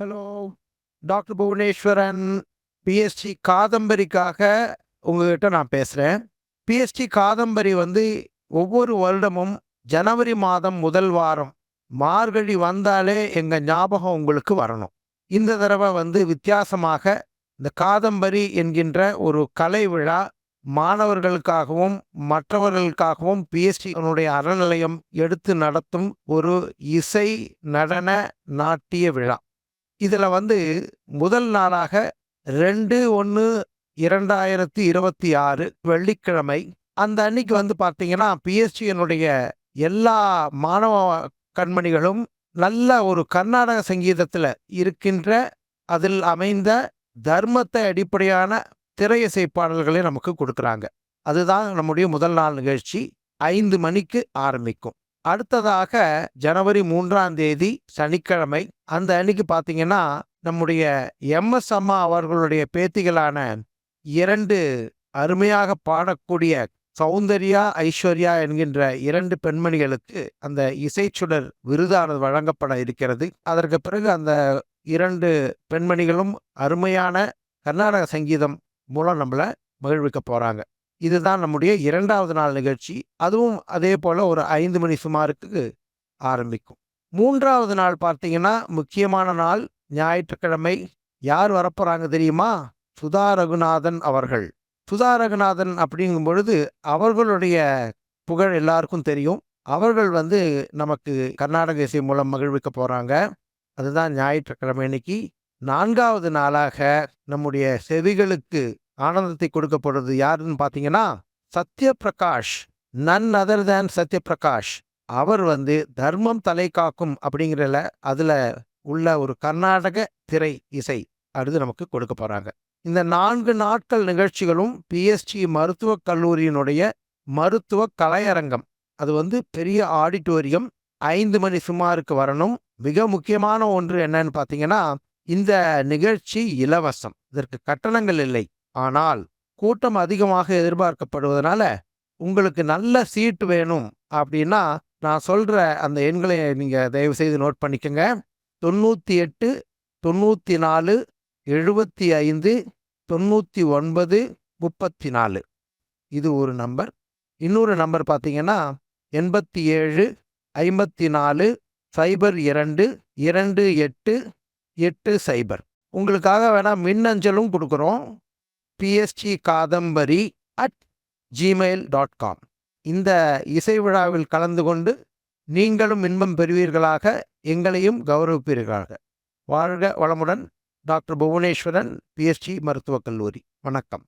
Hello, doctor Bhuvaneswaran. BST காதம்பரிக்காக உங்ககிட்ட நான் பேசுகிறேன். பிஎஸ்டி காதம்பரி ஒவ்வொரு வருடமும் ஜனவரி மாதம் முதல் வாரம் மார்கழி வந்தாலே எங்கள் ஞாபகம் உங்களுக்கு வரணும். இந்த தடவை வித்தியாசமாக இந்த காதம்பரி என்கின்ற ஒரு கலை விழா மாணவர்களுக்காகவும் மற்றவர்களுக்காகவும் பிஎஸ்டியினுடைய அறநிலையம் எடுத்து நடத்தும் ஒரு இசை நடன நாட்டிய விழா. இதில் முதல் நாளாக 2/1/2026 வெள்ளிக்கிழமை அந்த அன்னைக்கு பார்த்தீங்கன்னா பிஎஸ்டியினுடைய எல்லா மாணவ கண்மணிகளும் நல்ல ஒரு கர்நாடக சங்கீதத்தில் இருக்கின்ற அதில் அமைந்த தர்மத்தை அடிப்படையான திரையிசை பாடல்களை நமக்கு கொடுக்குறாங்க. அதுதான் நம்முடைய முதல் நாள் நிகழ்ச்சி. 5 மணிக்கு ஆரம்பிக்கும். அடுத்ததாக ஜனவரி 3ஆம் தேதி சனிக்கிழமை அந்த அன்னைக்கு பார்த்தீங்கன்னா நம்முடைய எம்எஸ் அம்மா அவர்களுடைய பேத்திகளான 2 அருமையாக பாடக்கூடிய சௌந்தர்யா ஐஸ்வர்யா என்கின்ற 2 பெண்மணிகளுக்கு அந்த இசைச்சுடர் விருதானது வழங்கப்பட இருக்கிறது. அதற்கு பிறகு அந்த 2 பெண்மணிகளும் அருமையான கர்நாடக சங்கீதம் மூலம் நம்மளை மகிழ்விக்க போறாங்க. இதுதான் நம்முடைய 2வது நாள் நிகழ்ச்சி. அதுவும் அதே போல ஒரு 5 மணி சுமாருக்கு ஆரம்பிக்கும். 3வது நாள் பார்த்தீங்கன்னா முக்கியமான நாள், ஞாயிற்றுக்கிழமை. யார் வரப்போறாங்க தெரியுமா? சுதா ரகுநாதன் அவர்கள். சுதா ரகுநாதன் அப்படிங்கும் பொழுது அவர்களுடைய புகழ் எல்லாருக்கும் தெரியும். அவர்கள் நமக்கு கர்நாடக இசை மூலம் மகிழ்விக்க போறாங்க. அதுதான் ஞாயிற்றுக்கிழமை அன்னைக்கு. 4வது நாளாக நம்முடைய செவிகளுக்கு ஆனந்தத்தை கொடுக்கப்படுறது யாருன்னு பார்த்தீங்கன்னா Satyaprakash. None other than Satyaprakash. அவர் தர்மம் தலை காக்கும் அப்படிங்கிறல அதில் உள்ள ஒரு கர்நாடக திரை இசை அடுத்து நமக்கு கொடுக்க போறாங்க. இந்த 4 நாட்கள் நிகழ்ச்சிகளும் பிஎஸ்டி மருத்துவக் கல்லூரியினுடைய மருத்துவ கலையரங்கம். அது பெரிய ஆடிட்டோரியம். 5 மணி சுமாருக்கு வரணும். மிக முக்கியமான ஒன்று என்னன்னு பார்த்தீங்கன்னா இந்த நிகழ்ச்சி இலவசம். இதற்கு கட்டணங்கள் இல்லை. ஆனால் கூட்டம் அதிகமாக எதிர்பார்க்கப்படுவதனால உங்களுக்கு நல்ல சீட்டு வேணும் அப்படின்னா நான் சொல்ற அந்த எண்களை நீங்க தயவு செய்து நோட் பண்ணிக்கோங்க. 98 94 75 99 34. இது ஒரு நம்பர். இன்னொரு நம்பர் பார்த்தீங்கன்னா 87 54 02 28 80. உங்களுக்காக வேணா மின்னஞ்சலும் கொடுக்குறோம். pstkadambari@gmail.com. இந்த இசை விழாவில் கலந்து கொண்டு நீங்களும் இன்பம் பெறுவீர்களாக, எங்களையும் கௌரவிப்பீர்களாக. வாழ்க வளமுடன். டாக்டர் புவனேஸ்வரன், பிஎஸ்டி மருத்துவக் கல்லூரி. வணக்கம்.